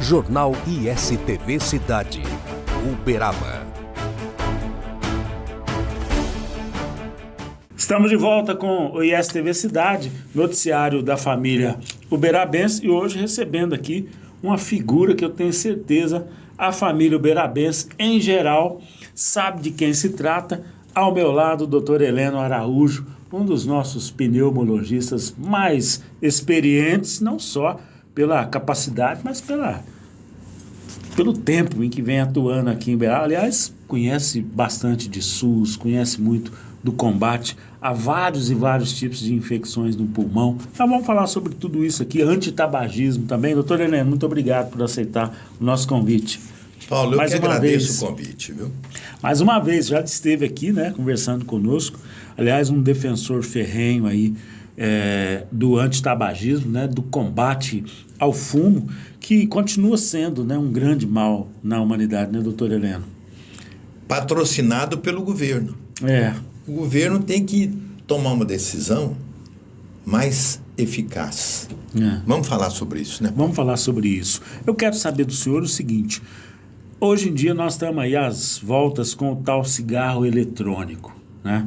Jornal ISTV Cidade, Uberaba. Estamos de volta com o ISTV Cidade, noticiário da família uberabense, e hoje recebendo aqui uma figura que eu tenho certeza a família uberabense em geral sabe de quem se trata. Ao meu lado, o Dr. Heleno Araújo, um dos nossos pneumologistas mais experientes, não só pela capacidade, mas pelo tempo em que vem atuando aqui em Uberaba. Aliás, conhece bastante de SUS, conhece muito do combate a vários e vários tipos de infecções no pulmão. Então vamos falar sobre tudo isso aqui, antitabagismo também. Doutor Heleno, muito obrigado por aceitar o nosso convite. Paulo, eu que agradeço o convite, viu? Mais uma vez, já esteve aqui, né, conversando conosco. Aliás, um defensor ferrenho aí do antitabagismo, né, do combate ao fumo, que continua sendo, né, um grande mal na humanidade, né, doutor Heleno? Patrocinado pelo governo. O governo tem que tomar uma decisão mais eficaz. Vamos falar sobre isso, né? Vamos falar sobre isso. Eu quero saber do senhor o seguinte: hoje em dia nós estamos aí às voltas com o tal cigarro eletrônico, né?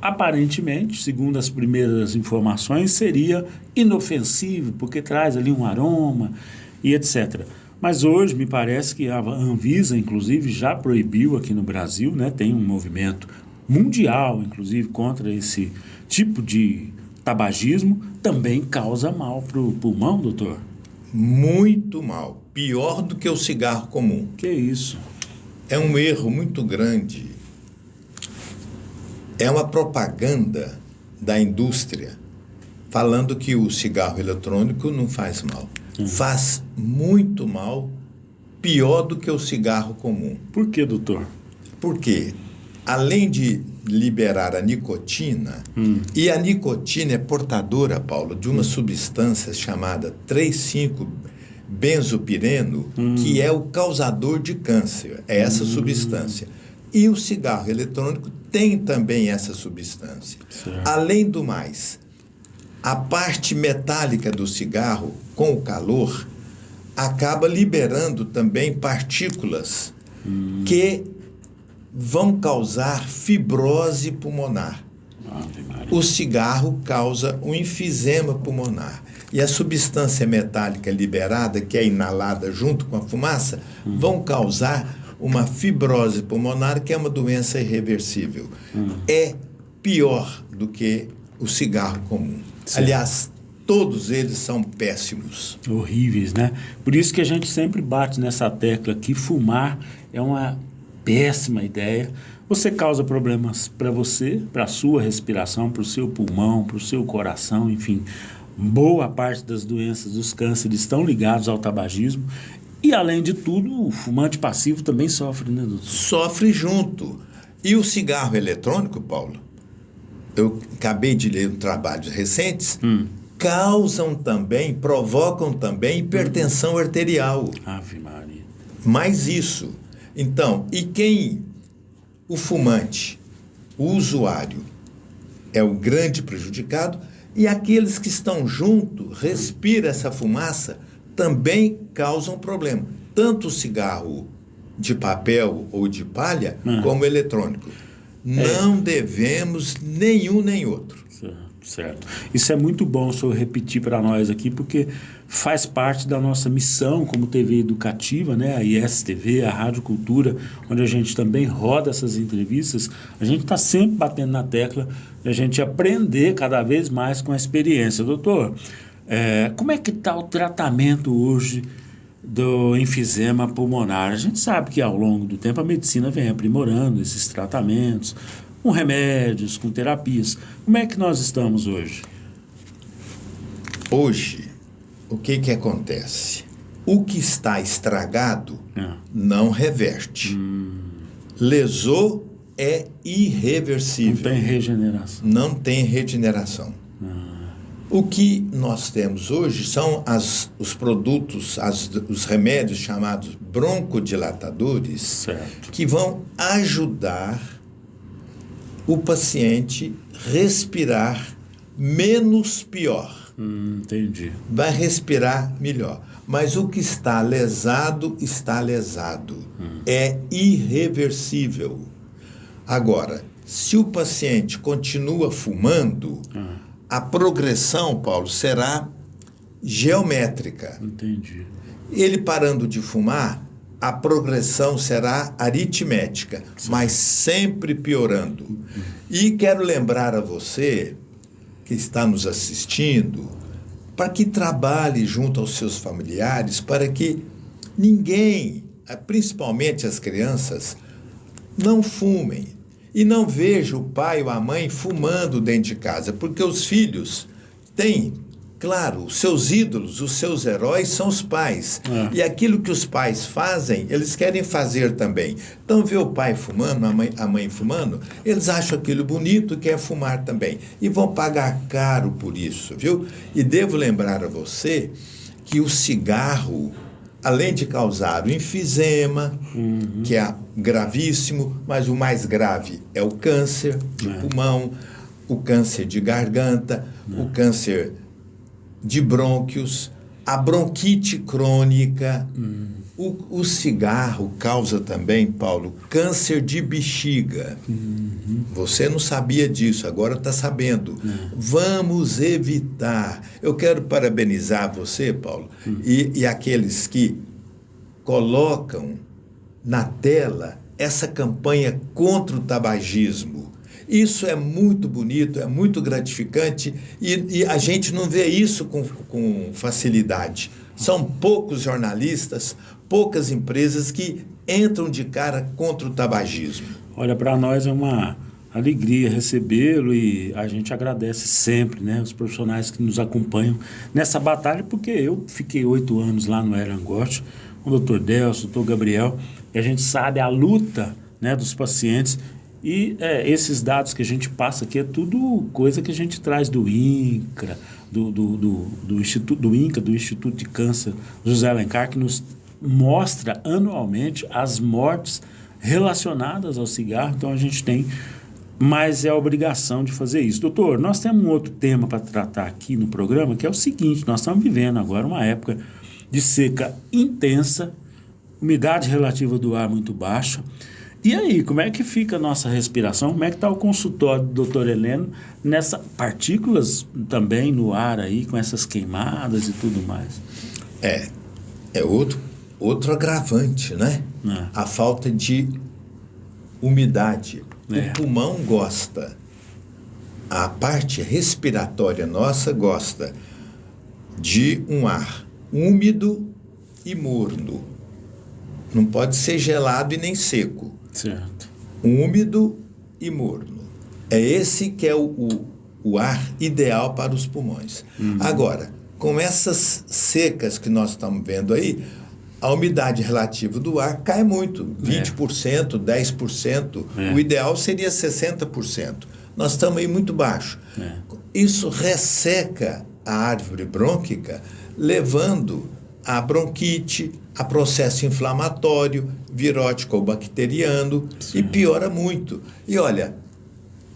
Aparentemente, segundo as primeiras informações, seria inofensivo, porque traz ali um aroma e etc. Mas hoje me parece que a Anvisa, inclusive, já proibiu aqui no Brasil, né? Tem um movimento mundial, inclusive, contra esse tipo de tabagismo. Também causa mal para o pulmão, doutor? Muito mal. Pior do que o cigarro comum. Que isso? É um erro muito grande. É uma propaganda da indústria falando que o cigarro eletrônico não faz mal. Faz muito mal, pior do que o cigarro comum. Por que, doutor? Porque, além de liberar a nicotina, e a nicotina é portadora, Paulo, de uma substância chamada 3,5-benzopireno, que é o causador de câncer, é essa substância. E o cigarro eletrônico tem também essa substância. Certo. Além do mais, a parte metálica do cigarro, com o calor, acaba liberando também partículas que vão causar fibrose pulmonar. O cigarro causa um enfisema pulmonar. E a substância metálica liberada, que é inalada junto com a fumaça, vão causar uma fibrose pulmonar, que é uma doença irreversível. É pior do que o cigarro comum. Certo. Aliás, todos eles são péssimos. Horríveis, né? Por isso que a gente sempre bate nessa tecla que fumar é uma péssima ideia. Você causa problemas para você, para a sua respiração, para o seu pulmão, para o seu coração, enfim. Boa parte das doenças, dos cânceres estão ligados ao tabagismo. E, além de tudo, o fumante passivo também sofre, né, doutor? Sofre junto. E o cigarro eletrônico, Paulo, eu acabei de ler trabalhos recentes, provocam também hipertensão arterial. Ave Maria. Mais isso. Então, o fumante, o usuário, é o grande prejudicado, e aqueles que estão junto, respiram essa fumaça, também causam problema. Tanto o cigarro de papel ou de palha, como o eletrônico. Não devemos nenhum nem outro. Certo. Isso é muito bom o senhor repetir para nós aqui, porque faz parte da nossa missão como TV educativa, né? A ISTV, a Rádio Cultura, onde a gente também roda essas entrevistas. A gente está sempre batendo na tecla de a gente aprender cada vez mais com a experiência. Doutor, como é que está o tratamento hoje do enfisema pulmonar? A gente sabe que ao longo do tempo a medicina vem aprimorando esses tratamentos, com remédios, com terapias. Como é que nós estamos hoje? Hoje, o que acontece? O que está estragado não reverte. Lesou é irreversível. Não tem regeneração. Não tem regeneração. O que nós temos hoje são os produtos, os remédios chamados broncodilatadores, certo, que vão ajudar o paciente respirar menos pior. Entendi. Vai respirar melhor. Mas o que está lesado, está lesado. É irreversível. Agora, se o paciente continua fumando, a progressão, Paulo, será geométrica. Entendi. Ele parando de fumar, a progressão será aritmética, mas sempre piorando. E quero lembrar a você, que está nos assistindo, para que trabalhe junto aos seus familiares, para que ninguém, principalmente as crianças, não fumem. E não veja o pai ou a mãe fumando dentro de casa, porque os filhos têm, claro, os seus ídolos, os seus heróis são os pais. E aquilo que os pais fazem, eles querem fazer também. Então, vê o pai fumando, a mãe fumando, eles acham aquilo bonito e querem fumar também. E vão pagar caro por isso, viu? E devo lembrar a você que o cigarro, além de causar o enfisema, que é gravíssimo, mas o mais grave é o câncer de pulmão, o câncer de garganta, o câncer de brônquios, a bronquite crônica. O cigarro causa também, Paulo, câncer de bexiga. Você não sabia disso, agora está sabendo. Vamos evitar. Eu quero parabenizar você, Paulo, e aqueles que colocam na tela essa campanha contra o tabagismo. Isso é muito bonito, é muito gratificante e a gente não vê isso com facilidade. São poucos jornalistas, poucas empresas que entram de cara contra o tabagismo. Olha, para nós é uma alegria recebê-lo e a gente agradece sempre, né, os profissionais que nos acompanham nessa batalha, porque eu fiquei 8 anos lá no Erangote, com o Dr. Delcio, o Dr. Gabriel, e a gente sabe a luta, né, dos pacientes. E esses dados que a gente passa aqui é tudo coisa que a gente traz do INCRA, do Instituto de Câncer José Alencar, que nos mostra anualmente as mortes relacionadas ao cigarro. Então a gente tem, mas é a obrigação de fazer isso. Doutor, nós temos um outro tema para tratar aqui no programa, que é o seguinte: nós estamos vivendo agora uma época de seca intensa, umidade relativa do ar muito baixa. E aí, como é que fica a nossa respiração? Como é que está o consultório do doutor Heleno nessas partículas também no ar aí, com essas queimadas e tudo mais? É outro agravante, né? A falta de umidade. O pulmão gosta, a parte respiratória nossa gosta de um ar úmido e morno. Não pode ser gelado e nem seco. Certo. Úmido e morno. É esse que é o ar ideal para os pulmões. Agora, com essas secas que nós estamos vendo aí, a umidade relativa do ar cai muito, 20%, 10%. O ideal seria 60%. Nós estamos aí muito baixo. Isso resseca a árvore brônquica, levando a bronquite, a processo inflamatório, virótico ou bacteriano, e piora muito. E olha,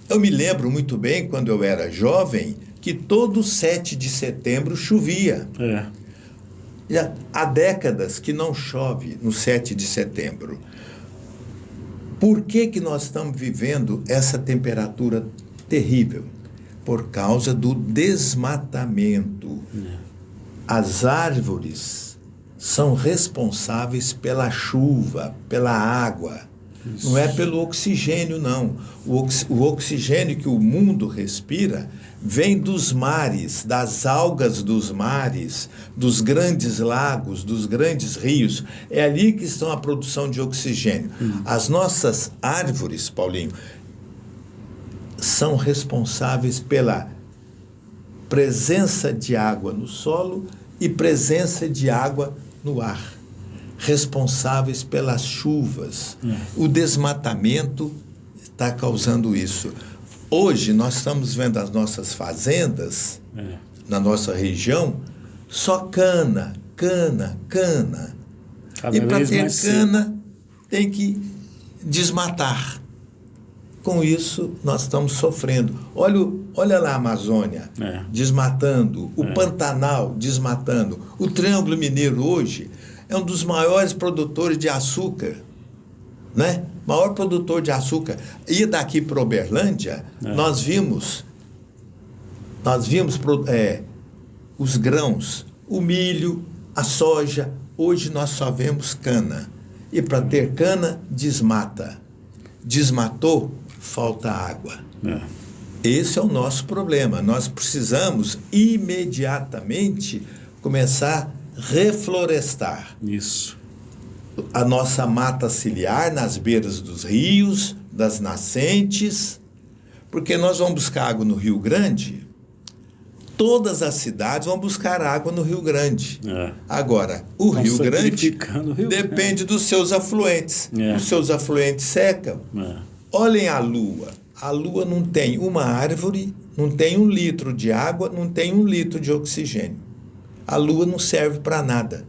eu me lembro muito bem, quando eu era jovem, que todo 7 de setembro chovia. Há décadas que não chove no 7 de setembro. Por que nós estamos vivendo essa temperatura terrível? Por causa do desmatamento. As árvores são responsáveis pela chuva, pela água. Isso. Não é pelo oxigênio, não. O oxigênio que o mundo respira vem dos mares, das algas dos mares, dos grandes lagos, dos grandes rios. É ali que está a produção de oxigênio. As nossas árvores, Paulinho, são responsáveis pela presença de água no solo e presença de água no ar, responsáveis pelas chuvas. O desmatamento está causando isso. Hoje nós estamos vendo as nossas fazendas, na nossa região, só cana. Cada e para vez ter mais cana tem que desmatar. Com isso, nós estamos sofrendo. Olha lá a Amazônia, desmatando, o Pantanal desmatando. O Triângulo Mineiro hoje é um dos maiores produtores de açúcar, né? Maior produtor de açúcar. E daqui para Uberlândia, nós vimos os grãos, o milho, a soja. Hoje nós só vemos cana. E para ter cana, desmata. Desmatou, falta água. Esse é o nosso problema. Nós precisamos imediatamente começar a reflorestar. Isso. A nossa mata ciliar nas beiras dos rios, das nascentes, porque nós vamos buscar água no Rio Grande, todas as cidades vão buscar água no Rio Grande. Agora, o Rio Grande depende dos seus afluentes. Os seus afluentes secam. Olhem a Lua. A Lua não tem uma árvore, não tem 1 litro de água, não tem 1 litro de oxigênio. A Lua não serve para nada.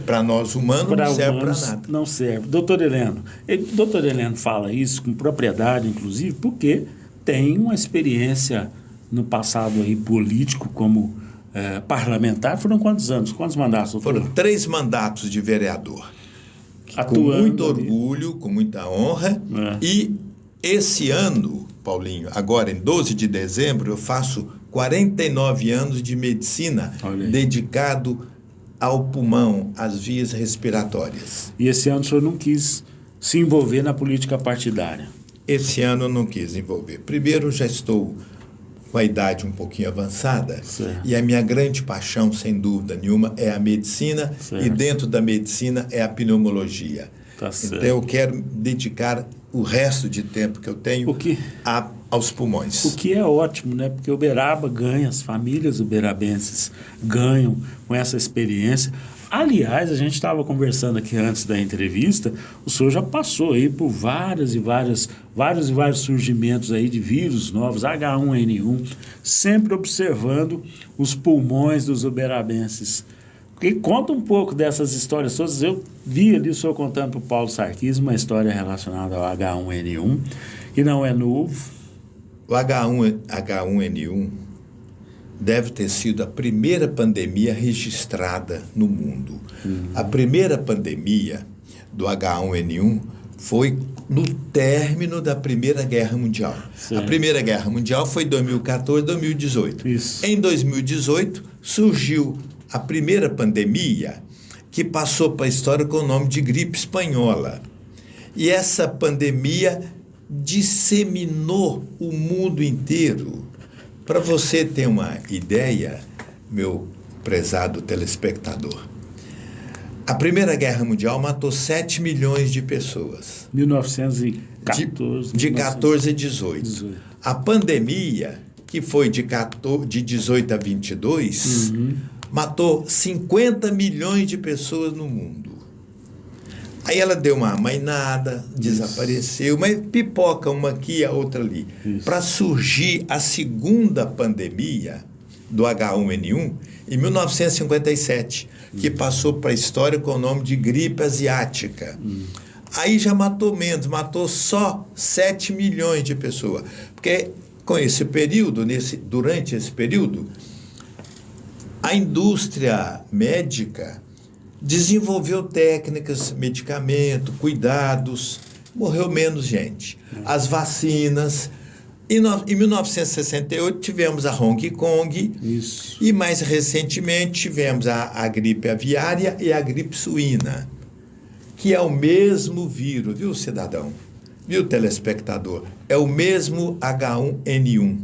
Para nós humanos não serve para nada. Não serve. Doutor Heleno fala isso com propriedade, inclusive, porque tem uma experiência no passado aí político como parlamentar. Foram quantos anos? Quantos mandatos, doutor? Foram 3 mandatos de vereador. Atuando com muito orgulho, com muita honra. E esse ano, Paulinho, agora em 12 de dezembro, eu faço 49 anos de medicina dedicado ao pulmão, às vias respiratórias. E esse ano o senhor não quis se envolver na política partidária? Esse ano eu não quis envolver. Primeiro, já estou com a idade um pouquinho avançada, e a minha grande paixão, sem dúvida nenhuma, é a medicina, e dentro da medicina é a pneumologia. Então eu quero dedicar o resto de tempo que eu tenho aos pulmões. O que é ótimo, né? Porque Uberaba ganha, as famílias uberabenses ganham com essa experiência. Aliás, a gente estava conversando aqui antes da entrevista, o senhor já passou aí por vários e vários surgimentos aí de vírus novos, H1N1, sempre observando os pulmões dos uberabenses. Porque conta um pouco dessas histórias todas. Eu vi ali o senhor contando para o Paulo Sarquis uma história relacionada ao H1N1, que não é novo. O H1N1 deve ter sido a primeira pandemia registrada no mundo. A primeira pandemia do H1N1 foi no término da Primeira Guerra Mundial. A Primeira Guerra Mundial foi em 2014, 2018. Em 2018, surgiu a primeira pandemia que passou para a história com o nome de gripe espanhola. E essa pandemia disseminou o mundo inteiro. Para você ter uma ideia, meu prezado telespectador, a Primeira Guerra Mundial matou 7 milhões de pessoas. 1914. De 14 a 18. A pandemia, que foi de 18 a 22, matou 50 milhões de pessoas no mundo. Aí ela deu uma amainada, desapareceu, mas pipoca uma aqui e a outra ali. Para surgir a segunda pandemia do H1N1 em 1957, que passou para a história com o nome de gripe asiática. Aí já matou menos, matou só 7 milhões de pessoas. Porque com esse período, durante esse período, a indústria médica desenvolveu técnicas, medicamento, cuidados, morreu menos gente. As vacinas. Em 1968 tivemos a Hong Kong. E mais recentemente tivemos a gripe aviária e a gripe suína, que é o mesmo vírus, viu, cidadão? Viu, telespectador? É o mesmo H1N1.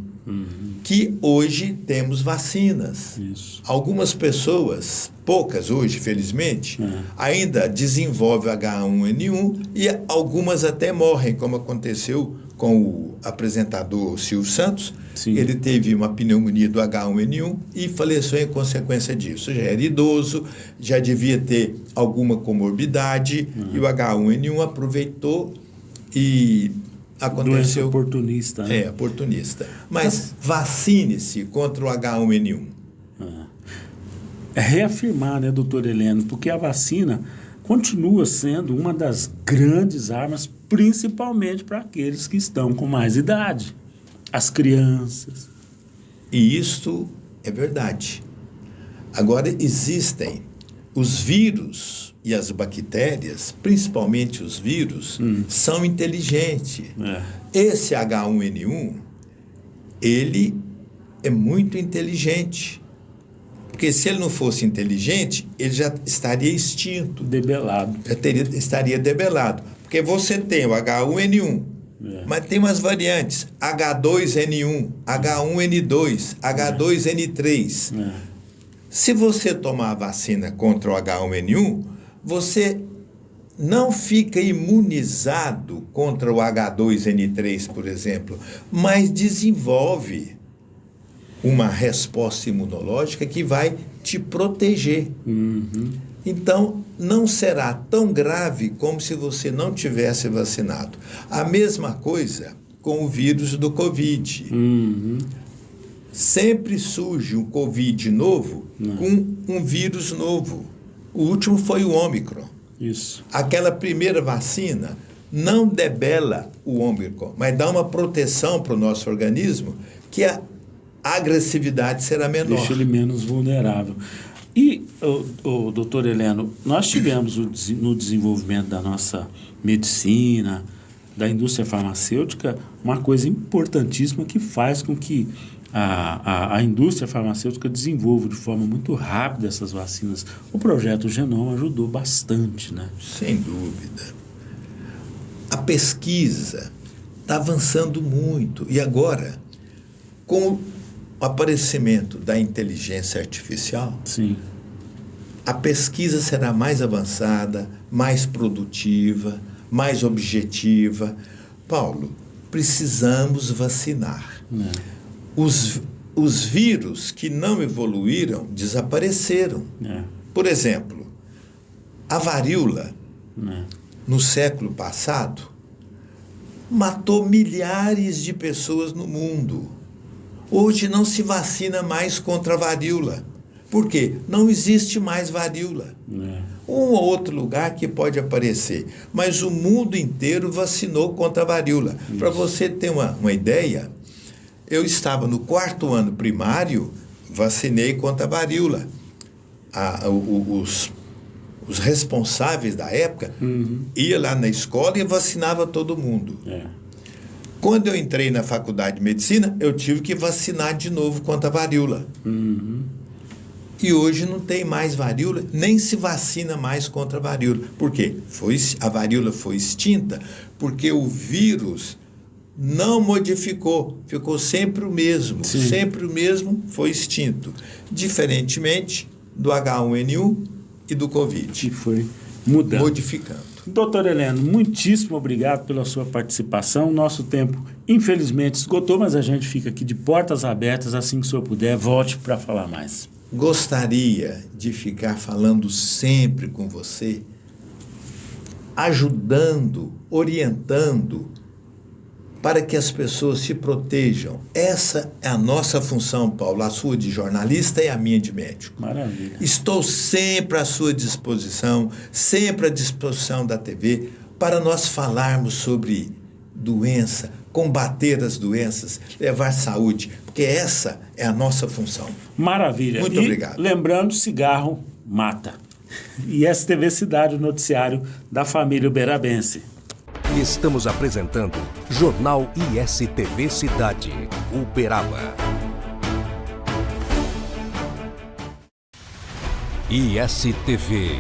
Que hoje temos vacinas. Algumas pessoas, poucas hoje, felizmente, ainda desenvolvem H1N1 e algumas até morrem, como aconteceu com o apresentador Silvio Santos. Ele teve uma pneumonia do H1N1 e faleceu em consequência disso. Já era idoso, já devia ter alguma comorbidade, e o H1N1 aproveitou e aconteceu. Doença oportunista. Né? Oportunista. Mas vacine-se contra o H1N1. É reafirmar, né, doutor Heleno? Porque a vacina continua sendo uma das grandes armas, principalmente para aqueles que estão com mais idade, as crianças. E isto é verdade. Agora, existem os vírus e as bactérias, principalmente os vírus, são inteligentes. Esse H1N1, ele é muito inteligente. Porque se ele não fosse inteligente, ele já estaria extinto. Debelado. Estaria debelado. Porque você tem o H1N1, mas tem umas variantes, H2N1, H1N2, H2N3. Se você tomar a vacina contra o H1N1, você não fica imunizado contra o H2N3, por exemplo, mas desenvolve uma resposta imunológica que vai te proteger. Então, não será tão grave como se você não tivesse vacinado. A mesma coisa com o vírus do Covid. Sempre surge um Covid novo com um vírus novo. O último foi o Ômicron. Isso. Aquela primeira vacina não debela o Ômicron, mas dá uma proteção para o nosso organismo que a agressividade será menor. Deixa ele menos vulnerável. E, doutor Heleno, nós tivemos no desenvolvimento da nossa medicina, da indústria farmacêutica, uma coisa importantíssima que faz com que a indústria farmacêutica desenvolva de forma muito rápida essas vacinas. O projeto Genoma ajudou bastante, né? Sem dúvida. A pesquisa está avançando muito. E agora, com o aparecimento da inteligência artificial, sim, a pesquisa será mais avançada, mais produtiva, mais objetiva. Paulo, precisamos vacinar. Os vírus que não evoluíram desapareceram. Por exemplo, a varíola, no século passado, matou milhares de pessoas no mundo. Hoje não se vacina mais contra a varíola. Por quê? Não existe mais varíola. Um ou outro lugar que pode aparecer, mas o mundo inteiro vacinou contra a varíola. Para você ter uma ideia, eu estava no 4º ano primário, vacinei contra a varíola. Os responsáveis da época iam lá na escola e vacinava todo mundo. Quando eu entrei na faculdade de medicina, eu tive que vacinar de novo contra a varíola. E hoje não tem mais varíola, nem se vacina mais contra a varíola. Por quê? A varíola foi extinta porque o vírus não modificou, ficou sempre o mesmo. Sim. Sempre o mesmo, foi extinto. Diferentemente do H1N1 e do Covid. Que foi mudando. Modificando. Doutor Heleno, muitíssimo obrigado pela sua participação. Nosso tempo, infelizmente, esgotou, mas a gente fica aqui de portas abertas. Assim que o senhor puder, volte para falar mais. Gostaria de ficar falando sempre com você, ajudando, orientando, para que as pessoas se protejam. Essa é a nossa função, Paulo, a sua de jornalista e a minha de médico. Maravilha. Estou sempre à sua disposição, sempre à disposição da TV, para nós falarmos sobre doença, combater as doenças, levar saúde, porque essa é a nossa função. Maravilha. Muito obrigado. Lembrando, cigarro mata. ISTV Cidade, o noticiário da família uberabense. E estamos apresentando Jornal ISTV Cidade, Uberaba. ISTV.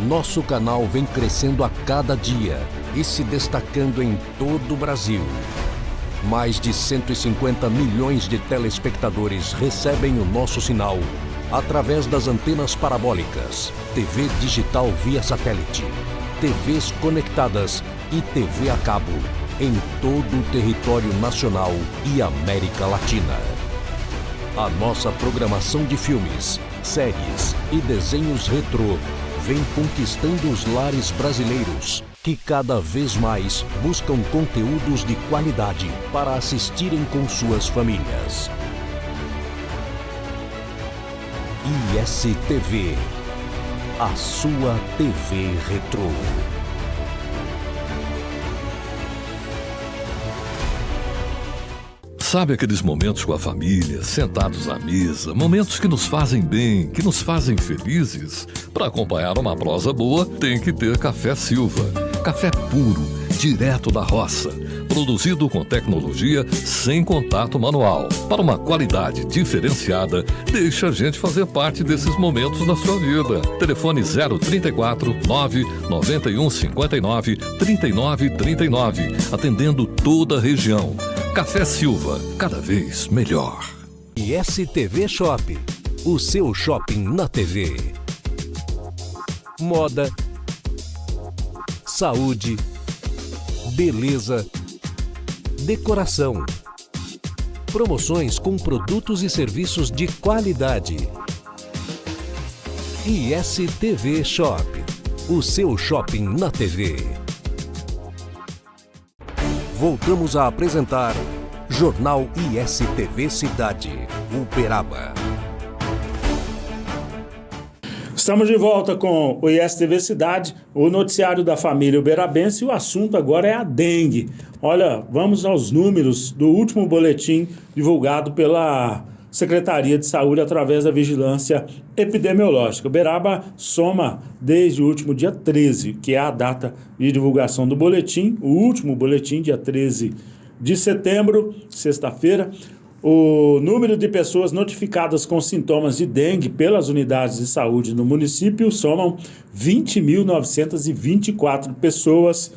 Nosso canal vem crescendo a cada dia e se destacando em todo o Brasil. Mais de 150 milhões de telespectadores recebem o nosso sinal através das antenas parabólicas, TV digital via satélite, TVs conectadas e TV a cabo em todo o território nacional e América Latina. A nossa programação de filmes, séries e desenhos retrô vem conquistando os lares brasileiros, que cada vez mais buscam conteúdos de qualidade para assistirem com suas famílias. ISTV. a sua TV Retrô. Sabe aqueles momentos com a família, sentados à mesa, momentos que nos fazem bem, que nos fazem felizes? Para acompanhar uma prosa boa, tem que ter Café Silva. Café puro, direto da roça, produzido com tecnologia sem contato manual. Para uma qualidade diferenciada, deixa a gente fazer parte desses momentos da sua vida. Telefone 034 991 59 39 39, atendendo toda a região. Café Silva, cada vez melhor. ISTV Shop, o seu shopping na TV. Moda, saúde, beleza, decoração. Promoções com produtos e serviços de qualidade. ISTV Shop, o seu shopping na TV. Voltamos a apresentar Jornal ISTV Cidade, Uberaba. Estamos de volta com o ISTV Cidade, o noticiário da família uberabense, e o assunto agora é a dengue. Olha, vamos aos números do último boletim divulgado pela Secretaria de Saúde através da Vigilância Epidemiológica. Uberaba soma desde o último dia 13, que é a data de divulgação do boletim, o último boletim, dia 13 de setembro, sexta-feira. O número de pessoas notificadas com sintomas de dengue pelas unidades de saúde no município somam 20.924 pessoas,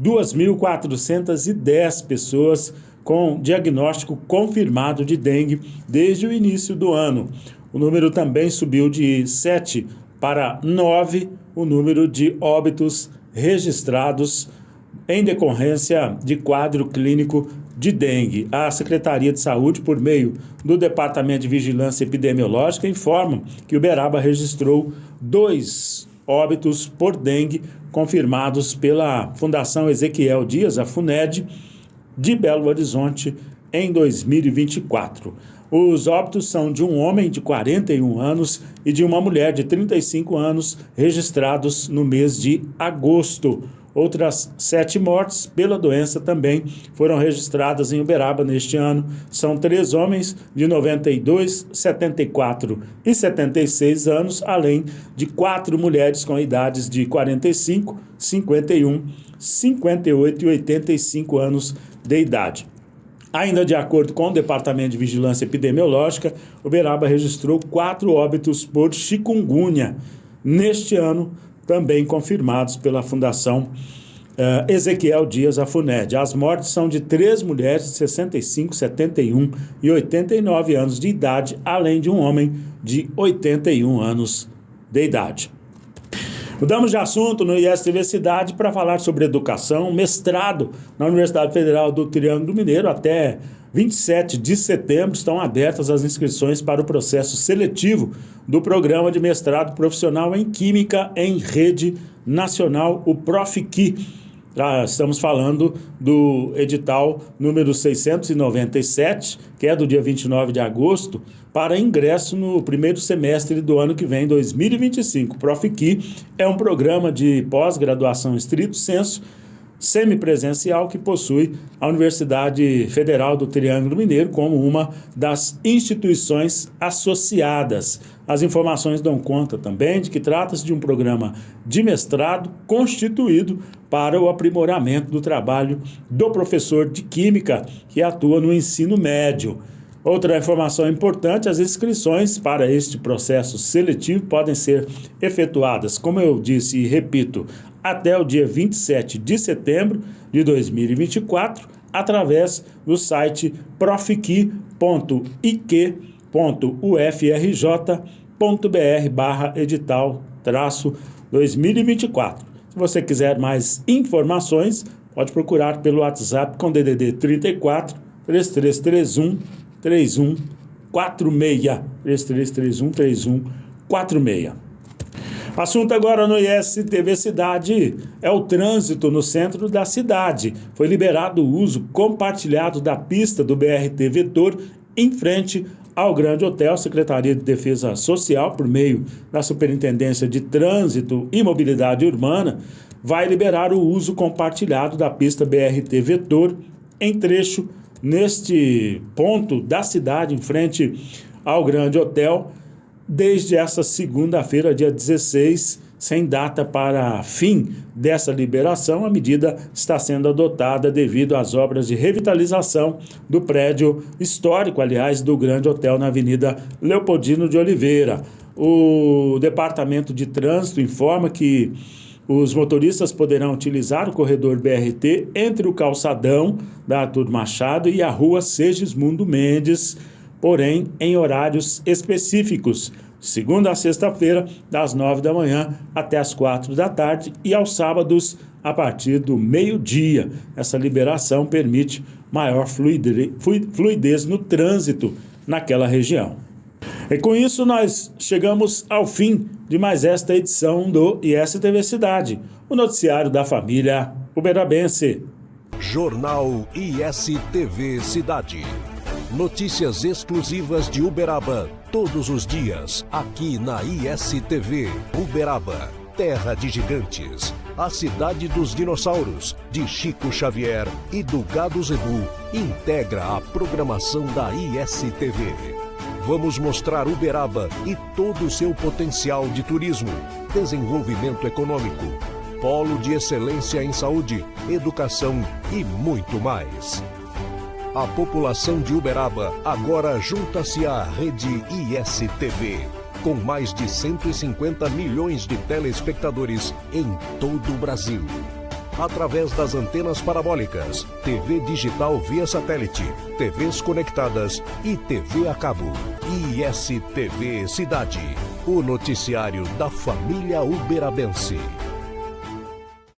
2.410 pessoas com diagnóstico confirmado de dengue desde o início do ano. O número também subiu de 7 para 9, o número de óbitos registrados em decorrência de quadro clínico de dengue. A Secretaria de Saúde, por meio do Departamento de Vigilância Epidemiológica, informa que Uberaba registrou 2 óbitos por dengue confirmados pela Fundação Ezequiel Dias, a FUNED, de Belo Horizonte, em 2024. Os óbitos são de um homem de 41 anos e de uma mulher de 35 anos, registrados no mês de agosto. Outras 7 mortes pela doença também foram registradas em Uberaba neste ano. São 3 homens de 92, 74 e 76 anos, além de 4 mulheres com idades de 45, 51, 58 e 85 anos de idade. Ainda de acordo com o Departamento de Vigilância Epidemiológica, Uberaba registrou 4 óbitos por chikungunya neste ano, também confirmados pela Fundação Ezequiel Dias, a FUNED. As mortes são de 3 mulheres de 65, 71 e 89 anos de idade, além de um homem de 81 anos de idade. Mudamos de assunto no ISTV Cidade para falar sobre educação. Mestrado na Universidade Federal do Triângulo Mineiro. Até 27 de setembro estão abertas as inscrições para o processo seletivo do Programa de Mestrado Profissional em Química em Rede Nacional, o PROFQI. Estamos falando do edital número 697, que é do dia 29 de agosto, para ingresso no primeiro semestre do ano que vem, 2025. O PROFQI é um programa de pós-graduação estrito sensu, semipresencial, que possui a Universidade Federal do Triângulo Mineiro como uma das instituições associadas. As informações dão conta também de que trata-se de um programa de mestrado constituído para o aprimoramento do trabalho do professor de Química que atua no ensino médio. Outra informação importante: as inscrições para este processo seletivo podem ser efetuadas, como eu disse e repito, até o dia 27 de setembro de 2024, através do site profqui.ike.ufrj.br/edital-2024. Se você quiser mais informações, pode procurar pelo WhatsApp com DDD 34 3331 3146, 3331 3146. Assunto agora no ISTV Cidade é o trânsito no centro da cidade. Foi liberado o uso compartilhado da pista do BRT Vetor em frente ao Grande Hotel, Secretaria de Defesa Social, por meio da Superintendência de Trânsito e Mobilidade Urbana, vai liberar o uso compartilhado da pista BRT Vetor em trecho neste ponto da cidade, em frente ao Grande Hotel, desde essa segunda-feira, dia 16, sem data para fim dessa liberação. A medida está sendo adotada devido às obras de revitalização do prédio histórico, aliás, do Grande Hotel na Avenida Leopoldino de Oliveira. O Departamento de Trânsito informa que os motoristas poderão utilizar o corredor BRT entre o calçadão da Arthur Machado e a rua Segismundo Mendes, porém em horários específicos, segunda a sexta-feira, das 9 da manhã até as 4 da tarde e aos sábados a partir do meio-dia. Essa liberação permite maior fluidez no trânsito naquela região. E com isso nós chegamos ao fim de mais esta edição do ISTV Cidade, o noticiário da família uberabense. Jornal ISTV Cidade. Notícias exclusivas de Uberaba todos os dias, aqui na ISTV. Uberaba, terra de gigantes, a cidade dos dinossauros, de Chico Xavier e do Gado Zebu, integra a programação da ISTV. Vamos mostrar Uberaba e todo o seu potencial de turismo, desenvolvimento econômico, polo de excelência em saúde, educação e muito mais. A população de Uberaba agora junta-se à rede ISTV, com mais de 150 milhões de telespectadores em todo o Brasil. Através das antenas parabólicas, TV digital via satélite, TVs conectadas e TV a cabo. ISTV Cidade, o noticiário da família uberabense.